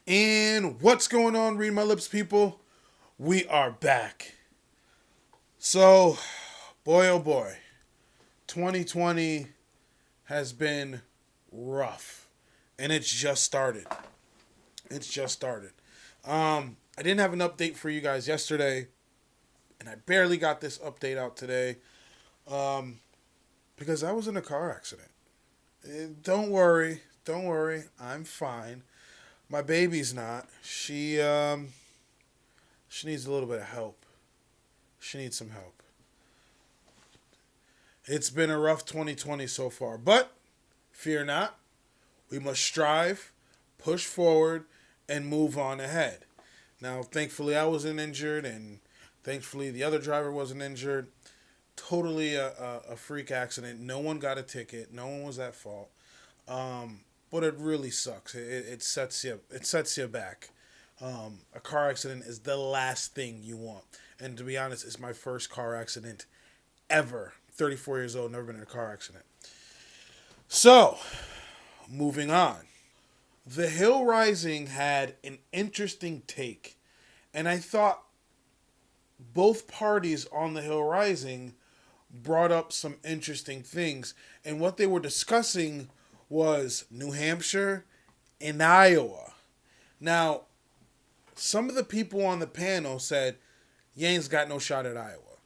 And what's going on, Read My Lips people? We are back. So, boy oh boy, 2020 has been rough. And it's just started. I didn't have an update for you guys yesterday. And I barely got this update out today. Because I was in a car accident. Don't worry. I'm fine. My baby's not. She needs a little bit of help. She needs some help. It's been a rough 2020 so far, but fear not. We must strive, push forward, and move on ahead. Now, thankfully, I wasn't injured, and thankfully, the other driver wasn't injured. Totally a freak accident. No one got a ticket. No one was at fault. But it really sucks. It sets you back. A car accident is the last thing you want. And to be honest, it's my first car accident ever. 34 years old, never been in a car accident. So, moving on. The Hill Rising had an interesting take. And I thought both parties on the Hill Rising brought up some interesting things. And what they were discussing was New Hampshire and Iowa. Now, some of the people on the panel said, Yang's got no shot at Iowa.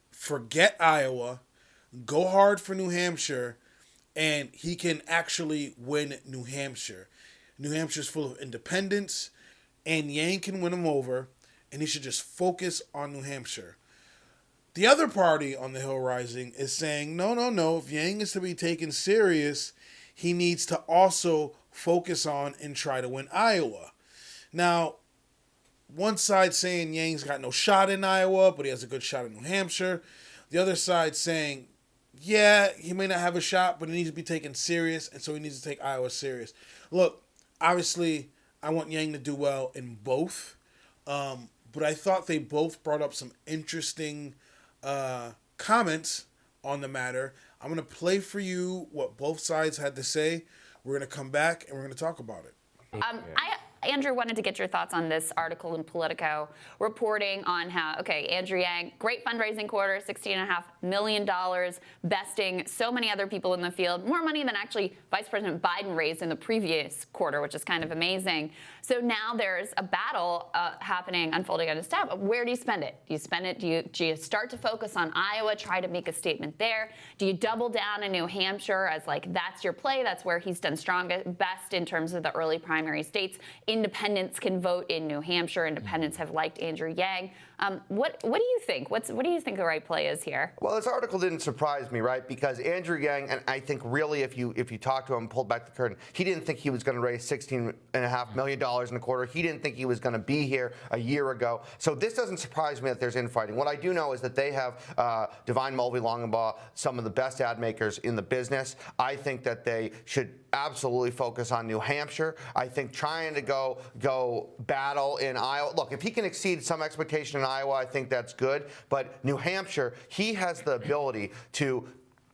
Forget Iowa. Go hard for New Hampshire. And he can actually win New Hampshire. New Hampshire's full of independents. And Yang can win him over. And he should just focus on New Hampshire. The other party on the Hill Rising is saying, no. If Yang is to be taken serious, he needs to also focus on and try to win Iowa. Now, one side saying Yang's got no shot in Iowa, but he has a good shot in New Hampshire. The other side saying, yeah, he may not have a shot, but he needs to be taken serious, and so he needs to take Iowa serious. Look, obviously, I want Yang to do well in both, but I thought they both brought up some interesting comments on the matter. I'm going to play for you what both sides had to say. We're going to come back and we're going to talk about it. Andrew wanted to get your thoughts on this article in Politico reporting on how, Andrew Yang, great fundraising quarter, $16.5 million, besting so many other people in the field, more money than actually Vice President Biden raised in the previous quarter, which is kind of amazing. So now there's a battle unfolding on his staff. Where do you spend it? Do you spend it? Do you start to focus on Iowa, try to make a statement there? Do you double down in New Hampshire as that's your play? That's where he's done best in terms of the early primary states. Independents can vote in New Hampshire. Independents have liked Andrew Yang. What do you think? What do you think the right play is here? Well, this article didn't surprise me, right? Because Andrew Yang, and I think really if you talk to him, pulled back the curtain, he didn't think he was going to raise $16.5 million in a quarter. He didn't think he was going to be here a year ago. So this doesn't surprise me that there's infighting. What I do know is that they have Divine Mulvey-Longabaugh, some of the best ad makers in the business. I think that they should absolutely focus on New Hampshire. I think trying to go battle in Iowa. Look, if he can exceed some expectation in Iowa, I think that's good. But New Hampshire, he has the ability to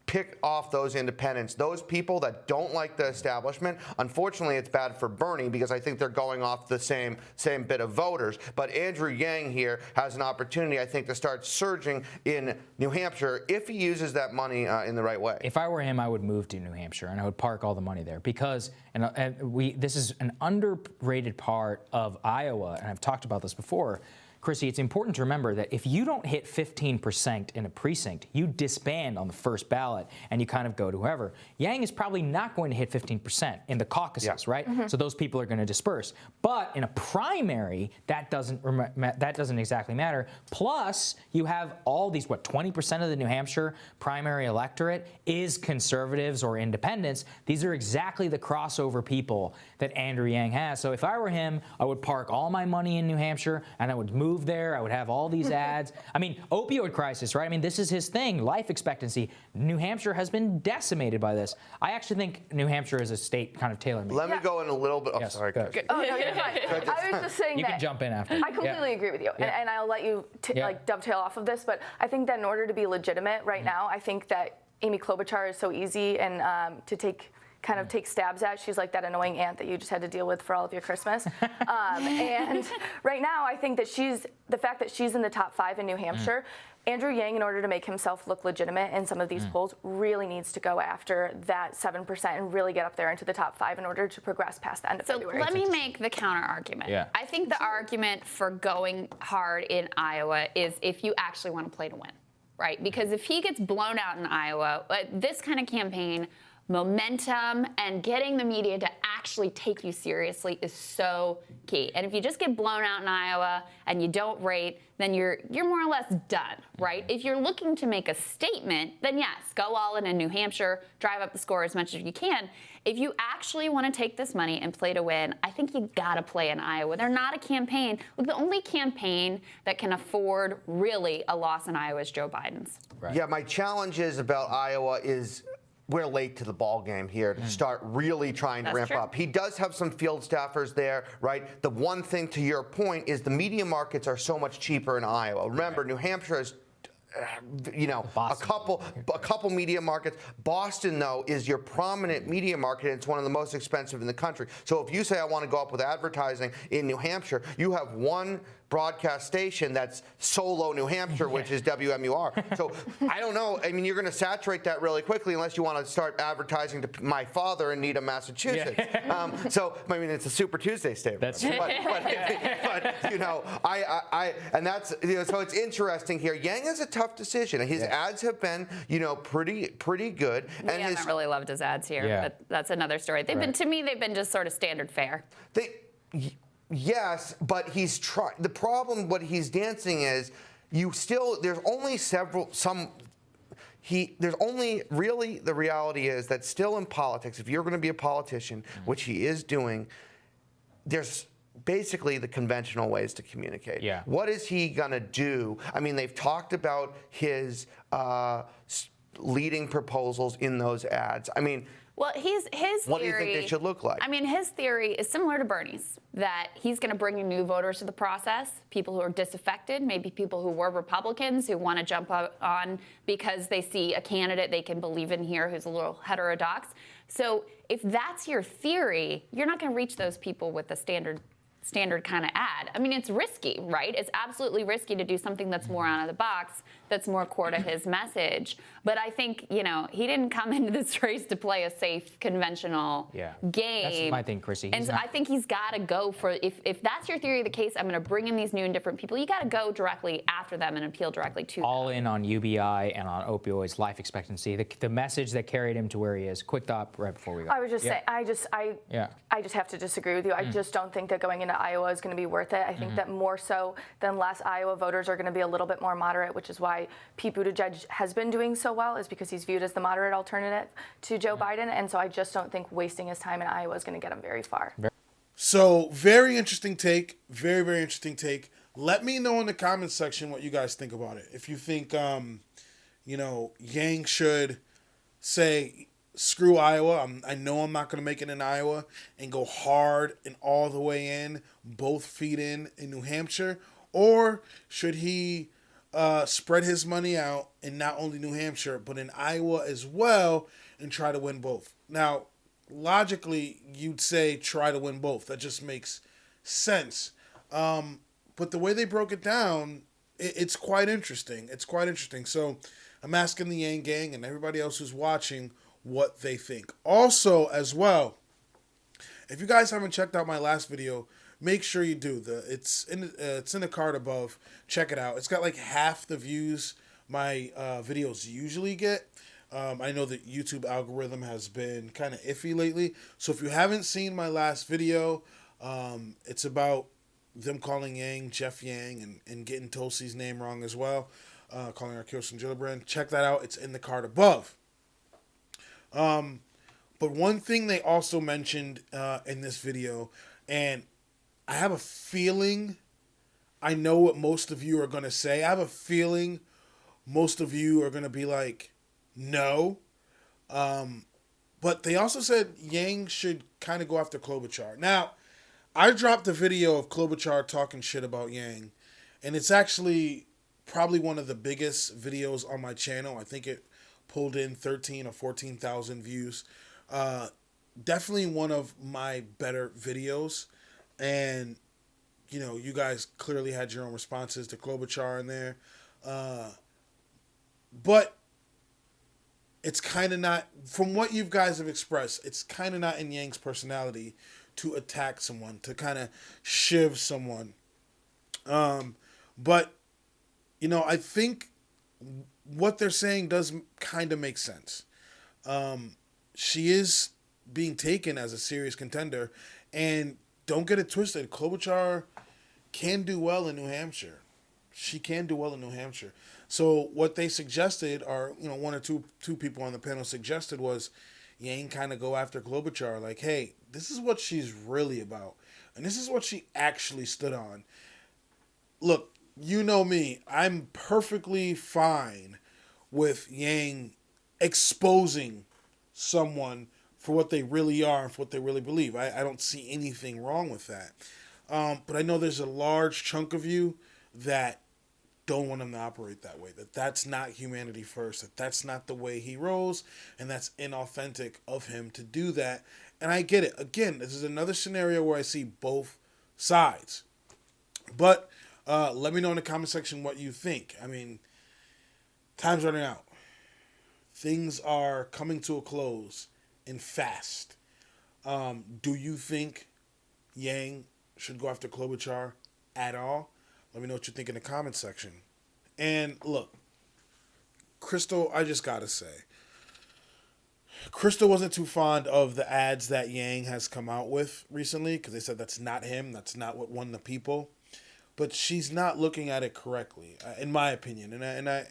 pick off those independents, those people that don't like the establishment. Unfortunately, it's bad for Bernie because I think they're going off the same bit of voters. But Andrew Yang here has an opportunity, I think, to start surging in New Hampshire if he uses that money in the right way. If I were him, I would move to New Hampshire and I would park all the money there because this is an underrated part of Iowa, and I've talked about this before. Chrissy, it's important to remember that if you don't hit 15% in a precinct, you disband on the first ballot and you kind of go to whoever. Yang is probably not going to hit 15% in the caucuses, right? Mm-hmm. So those people are going to disperse. But in a primary, that doesn't exactly matter. Plus, you have all these, 20% of the New Hampshire primary electorate is conservatives or independents. These are exactly the crossover people that Andrew Yang has. So if I were him, I would park all my money in New Hampshire and I would move there. I would have all these ads. I mean, opioid crisis, right? I mean, this is his thing, life expectancy. New Hampshire has been decimated by this. I actually think New Hampshire is a state kind of tailor-made. Let me go in a little bit. Oh, yes, sorry. go. Oh, no, you're fine. I was just saying you can jump in after. I completely agree with you, and I'll let you dovetail off of this, but I think that in order to be legitimate right now, I think that Amy Klobuchar is so easy and to take kind of take stabs at. She's like that annoying aunt that you just had to deal with for all of your Christmas. And right now, I think that the fact that she's in the top 5 in New Hampshire, Andrew Yang, in order to make himself look legitimate in some of these polls, really needs to go after that 7% and really get up there into the top 5 in order to progress past the end of February. So let me make the counter argument. Yeah. I think the argument for going hard in Iowa is if you actually want to play to win, right? Because if he gets blown out in Iowa, this kind of campaign, momentum and getting the media to actually take you seriously is so key. And if you just get blown out in Iowa and you don't rate, then you're more or less done, right? If you're looking to make a statement, then yes, go all in New Hampshire, drive up the score as much as you can. If you actually want to take this money and play to win, I think you got to play in Iowa. They're not a campaign. Look, the only campaign that can afford really a loss in Iowa is Joe Biden's. Right. Yeah, my challenge is about Iowa is we're late to the ball game here to start really trying to ramp up. He does have some field staffers there, right? The one thing, to your point, is the media markets are so much cheaper in Iowa. Remember, New Hampshire is a couple media markets. Boston, though, is your prominent media market, and it's one of the most expensive in the country. So if you say, I want to go up with advertising in New Hampshire, you have one broadcast station that's solo New Hampshire, which is WMUR. So I don't know. I mean, you're going to saturate that really quickly unless you want to start advertising to my father in Needham, Massachusetts. So I mean, it's a Super Tuesday statement. That's true. But and that's so it's interesting here. Yang is a tough decision. His ads have been pretty good. We haven't really loved his ads here, but that's another story. They've been, to me, they've been just sort of standard fare. Yes, but he's trying. The problem, what he's dancing is, there's only really, the reality is that still in politics, if you're going to be a politician, which he is doing, there's basically the conventional ways to communicate. Yeah. What is he going to do? I mean, they've talked about his leading proposals in those ads. I mean, well, his theory. What do you think they should look like? I mean, his theory is similar to Bernie's, that he's going to bring in new voters to the process, people who are disaffected, maybe people who were Republicans who want to jump on because they see a candidate they can believe in here who's a little heterodox. So if that's your theory, you're not going to reach those people with a standard kind of ad. I mean, it's risky, right? It's absolutely risky to do something that's more out of the box, that's more core to his message. But I think, he didn't come into this race to play a safe, conventional game. That's my thing, Chrissy. And so I think he's got to go for, if that's your theory of the case, I'm going to bring in these new and different people. You got to go directly after them and appeal directly to them. All in on UBI and on opioids, life expectancy, the message that carried him to where he is. Quick thought right before we go. I was just saying, I just have to disagree with you. I just don't think that going into Iowa is going to be worth it. I think that more so than less, Iowa voters are going to be a little bit more moderate, which is why Pete Buttigieg has been doing so well, is because he's viewed as the moderate alternative to Joe Biden. And so I just don't think wasting his time in Iowa is going to get him very far. So very interesting take. Very, very interesting take. Let me know in the comments section what you guys think about it. If you think, Yang should say, screw Iowa. I know I'm not going to make it in Iowa, and go hard and all the way in, both feet in New Hampshire. Or should he spread his money out in not only New Hampshire, but in Iowa as well, and try to win both? Now, logically, you'd say try to win both. That just makes sense. But the way they broke it down, it's quite interesting. It's quite interesting. So I'm asking the Yang Gang and everybody else who's watching what they think. Also, as well, if you guys haven't checked out my last video, make sure you do. It's in the card above. Check it out. It's got like half the views my videos usually get. I know the YouTube algorithm has been kind of iffy lately. So if you haven't seen my last video, it's about them calling Yang Jeff Yang and getting Tulsi's name wrong as well, calling her Kirsten Gillibrand. Check that out. It's in the card above. But one thing they also mentioned in this video, and I have a feeling I know what most of you are going to say. I have a feeling most of you are going to be like, no. But they also said Yang should kind of go after Klobuchar. Now, I dropped a video of Klobuchar talking shit about Yang, and it's actually probably one of the biggest videos on my channel. I think it pulled in 13 or 14,000 views. definitely one of my better videos. And, you guys clearly had your own responses to Klobuchar in there. But it's kind of not, from what you guys have expressed, it's kind of not in Yang's personality to attack someone, to kind of shiv someone. But, I think what they're saying does kind of make sense. She is being taken as a serious contender, and don't get it twisted. Klobuchar can do well in New Hampshire. She can do well in New Hampshire. So what they suggested, or one or two people on the panel suggested, was Yang kind of go after Klobuchar, like, hey, this is what she's really about, and this is what she actually stood on. Look, you know me, I'm perfectly fine with Yang exposing someone for what they really are and for what they really believe. I don't see anything wrong with that. But I know there's a large chunk of you that don't want him to operate that way, that's not humanity first, that's not the way he rolls, and that's inauthentic of him to do that. And I get it. Again, this is another scenario where I see both sides. But let me know in the comment section what you think. I mean, time's running out. Things are coming to a close and fast. Do you think Yang should go after Klobuchar at all? Let me know what you think in the comment section. And look, Crystal, I just gotta say, Crystal wasn't too fond of the ads that Yang has come out with recently, because they said that's not him, that's not what won the people. But she's not looking at it correctly, in my opinion. And I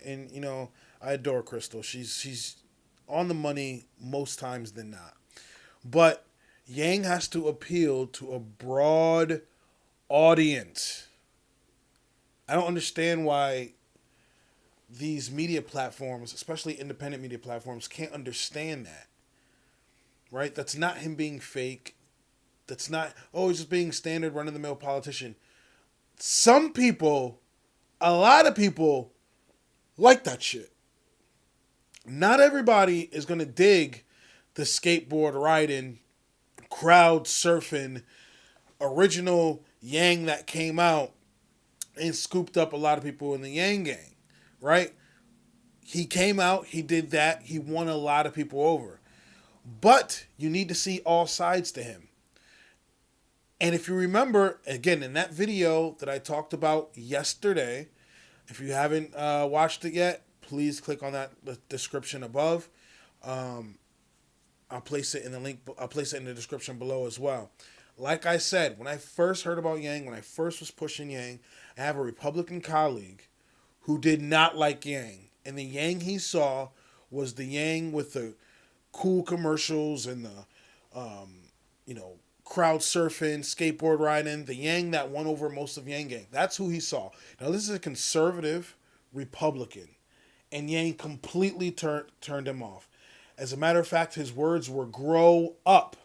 adore Crystal. She's on the money most times than not. But Yang has to appeal to a broad audience. I don't understand why these media platforms, especially independent media platforms, can't understand that. Right? That's not him being fake. That's not, he's just being standard run-of-the-mill politician. Some people, a lot of people, like that shit. Not everybody is going to dig the skateboard riding, crowd surfing, original Yang that came out and scooped up a lot of people in the Yang gang, right? He came out, he did that, he won a lot of people over. But you need to see all sides to him. And if you remember, again, in that video that I talked about yesterday, if you haven't watched it yet, please click on the description above. I'll place it in the link. I'll place it in the description below as well. Like I said, when I first heard about Yang, when I first was pushing Yang, I have a Republican colleague who did not like Yang. And the Yang he saw was the Yang with the cool commercials and the, crowd surfing, skateboard riding, the Yang that won over most of Yang gang. That's who he saw. Now, this is a conservative Republican. And Yang completely turned him off. As a matter of fact, his words were grow up.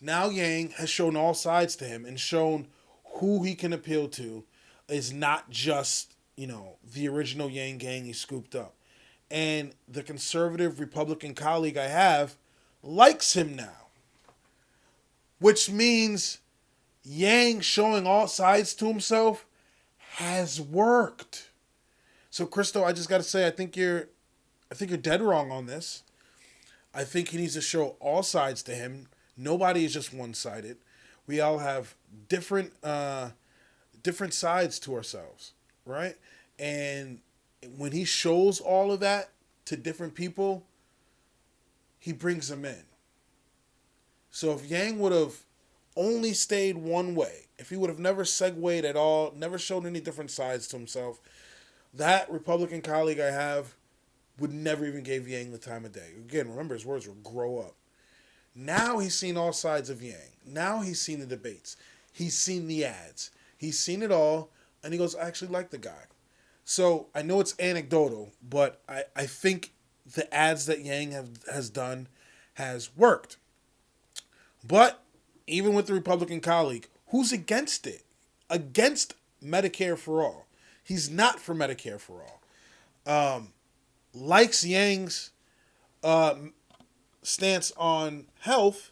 Now Yang has shown all sides to him and shown who he can appeal to is not just, the original Yang gang he scooped up. And the conservative Republican colleague I have likes him now. Which means Yang showing all sides to himself has worked. So Crystal, I just got to say, I think you're dead wrong on this. I think he needs to show all sides to him. Nobody is just one-sided. We all have different sides to ourselves, right? And when he shows all of that to different people, he brings them in. So if Yang would have only stayed one way, if he would have never segued at all, never showed any different sides to himself, that Republican colleague I have would never even give Yang the time of day. Again, remember his words were grow up. Now he's seen all sides of Yang. Now he's seen the debates. He's seen the ads. He's seen it all, and he goes, I actually like the guy. So I know it's anecdotal, but I think the ads that Yang has done has worked. But even with the Republican colleague, who's against it? Against Medicare for all. He's not for Medicare for all. Likes Yang's stance on health,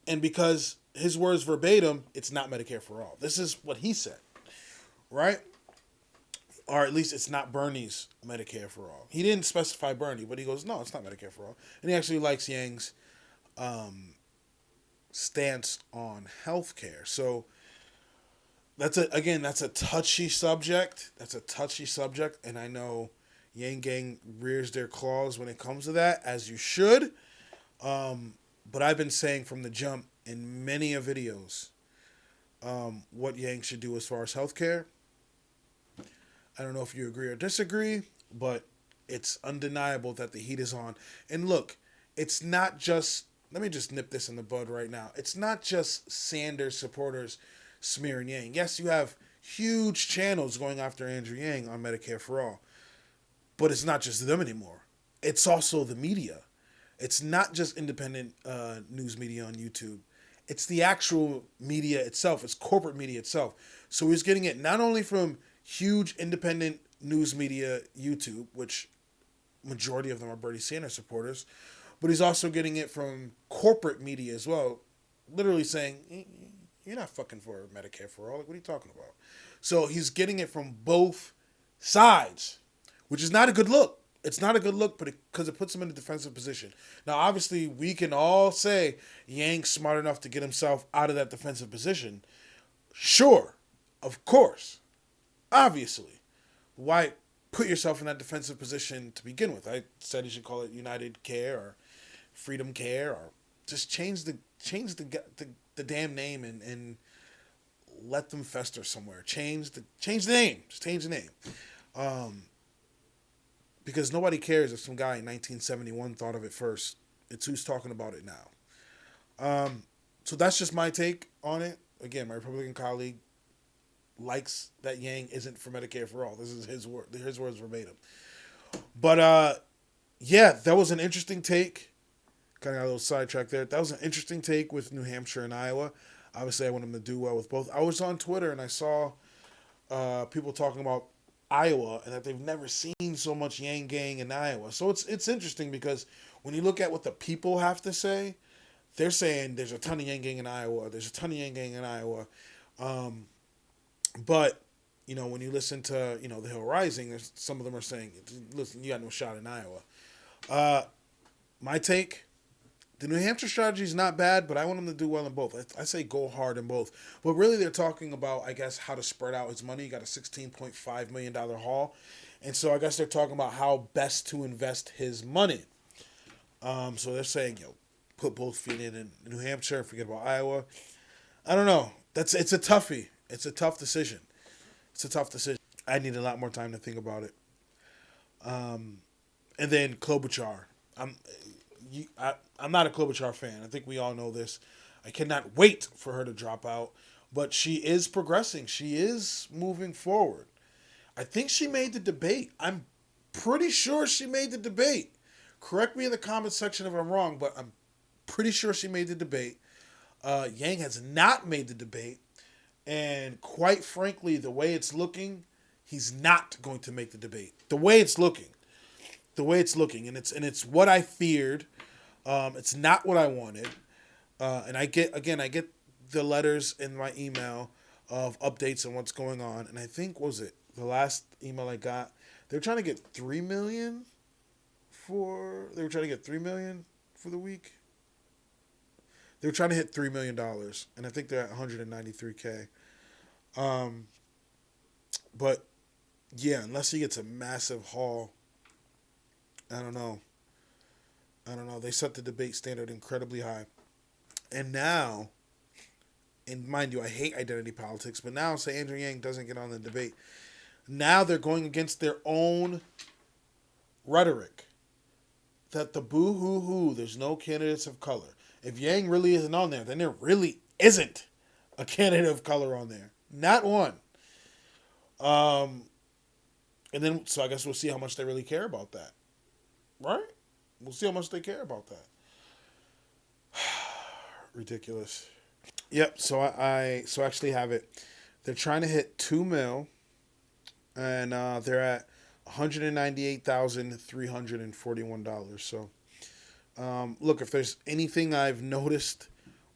and because his words verbatim, it's not Medicare for all. This is what he said, right? Or at least it's not Bernie's Medicare for all. He didn't specify Bernie, but he goes, no, it's not Medicare for all. And he actually likes Yang's stance on healthcare. So that's a touchy subject. That's a touchy subject, and I know Yang Gang rears their claws when it comes to that, as you should. But I've been saying from the jump in many of videos what Yang should do as far as healthcare. I don't know if you agree or disagree, but it's undeniable that the heat is on. And look, it's not just, let me just nip this in the bud right now. It's not just Sanders supporters smearing Yang. Yes, you have huge channels going after Andrew Yang on Medicare for All, but it's not just them anymore. It's also the media. It's not just independent news media on YouTube. It's the actual media itself. It's corporate media itself. So he's getting it not only from huge independent news media YouTube, which majority of them are Bernie Sanders supporters, but he's also getting it from corporate media as well, literally saying, you're not fucking for Medicare for all. Like, what are you talking about? So he's getting it from both sides, which is not a good look. It's not a good look, but because it puts him in a defensive position. Now, obviously, we can all say Yang's smart enough to get himself out of that defensive position. Sure, of course, obviously. Why put yourself in that defensive position to begin with? I said he should call it United Care or Freedom Care, or just change the damn name and let them fester somewhere. Change the name. Just change the name. Because nobody cares if some guy in 1971 thought of it first. It's who's talking about it now. So that's just my take on it. Again, my Republican colleague likes that Yang isn't for Medicare for all. This is his words verbatim. But yeah, that was an interesting take. Kind of got a little sidetracked there. That was an interesting take with New Hampshire and Iowa. Obviously, I want him to do well with both. I was on Twitter and I saw people talking about Iowa and that they've never seen so much Yang Gang in Iowa. So it's interesting because when you look at what the people have to say, they're saying there's a ton of Yang Gang in Iowa. There's a ton of Yang Gang in Iowa. But, you know, when you listen to, you know, The Hill Rising, some of them are saying, listen, you got no shot in Iowa. My take, the New Hampshire strategy is not bad, but I want him to do well in both. I say go hard in both. But really they're talking about, I guess, how to spread out his money. He got a $16.5 million haul. And so I guess they're talking about how best to invest his money. So they're saying, put both feet in New Hampshire and forget about Iowa. I don't know. It's a toughie. It's a tough decision. I need a lot more time to think about it. And then Klobuchar. I'm not a Klobuchar fan. I think we all know this. I cannot wait for her to drop out. But she is progressing. She is moving forward. I think she made the debate. I'm pretty sure she made the debate. Correct me in the comment section if I'm wrong, but I'm pretty sure she made the debate. Yang has not made the debate. And quite frankly, the way it's looking, he's not going to make the debate. The way it's looking. And it's what I feared. It's not what I wanted. And I get the letters in my email of updates on what's going on. And I think, what was it the last email I got? They're trying to get $3 million for the week. They were trying to hit $3 million, and I think they're at $193K. But yeah, unless he gets a massive haul, I don't know. They set the debate standard incredibly high. And now, and mind you, I hate identity politics, but now say Andrew Yang doesn't get on the debate. Now they're going against their own rhetoric. That the boo-hoo-hoo, there's no candidates of color. If Yang really isn't on there, then there really isn't a candidate of color on there. Not one. And then, so I guess we'll see how much they really care about that. Right? We'll see how much they care about that. Ridiculous. Yep, so I actually have it. They're trying to hit $2 million, and they're at $198,341. So Look, if there's anything I've noticed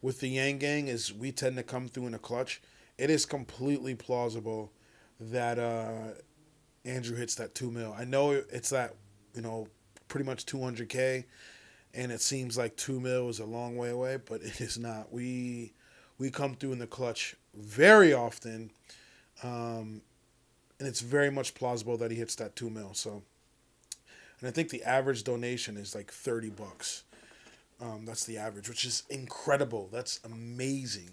with the Yang Gang is we tend to come through in a clutch. It is completely plausible that Andrew hits that 2 mil. I know it's that, pretty much 200K, and it seems like 2 mil is a long way away, but it is not. We come through in the clutch very often, and it's very much plausible that he hits that 2 mil. So, and I think the average donation is like $30. That's the average, which is incredible. That's amazing.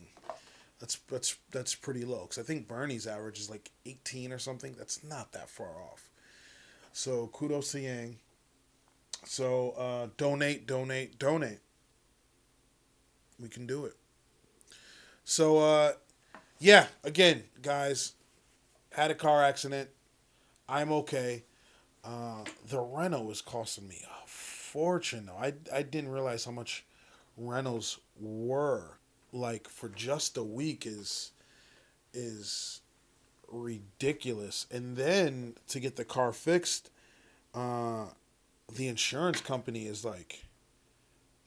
That's pretty low, because I think Bernie's average is like 18 or something. That's not that far off. So kudos to Yang. So donate. We can do it. So yeah, again, guys, had a car accident. I'm okay. The reno was costing me a fortune, though. I didn't realize how much rentals were. Like, for just a week is ridiculous. And then to get the car fixed, the insurance company is like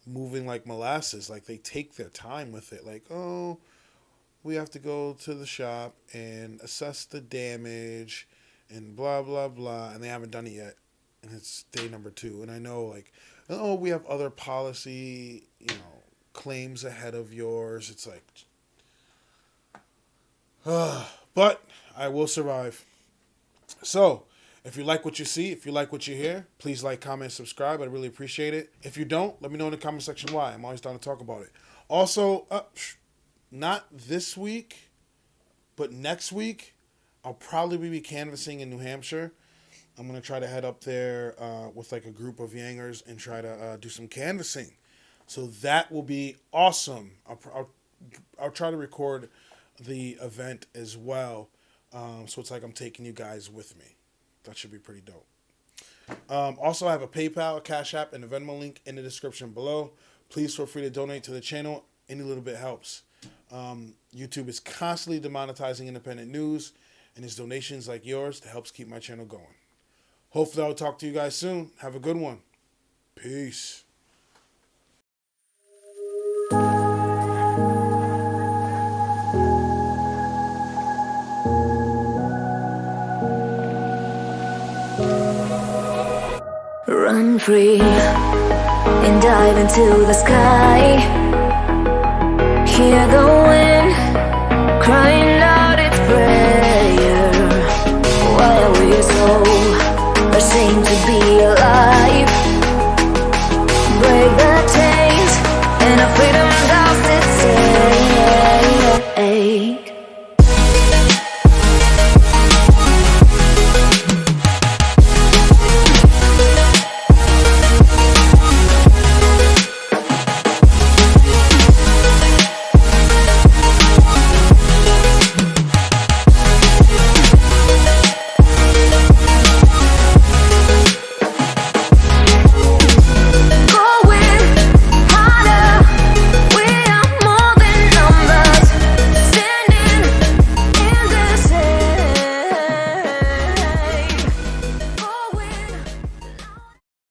moving like molasses. Like, they take their time with it. Like, oh, we have to go to the shop and assess the damage and blah, blah, blah. And they haven't done it yet. And it's day number 2. And I know, like, oh, we have other policy, claims ahead of yours. It's like, but I will survive. So, if you like what you see, if you like what you hear, please like, comment, subscribe. I'd really appreciate it. If you don't, let me know in the comment section why. I'm always down to talk about it. Also, not this week, but next week, I'll probably be canvassing in New Hampshire. I'm going to try to head up there with like a group of Yangers and try to do some canvassing. So that will be awesome. I'll try to record the event as well. So it's like I'm taking you guys with me. That should be pretty dope. Also, I have a PayPal, a Cash App, and a Venmo link in the description below. Please feel free to donate to the channel. Any little bit helps. YouTube is constantly demonetizing independent news, and it's donations like yours that helps keep my channel going. Hopefully, I'll talk to you guys soon. Have a good one. Peace. Run free and dive into the sky. Hear the wind crying.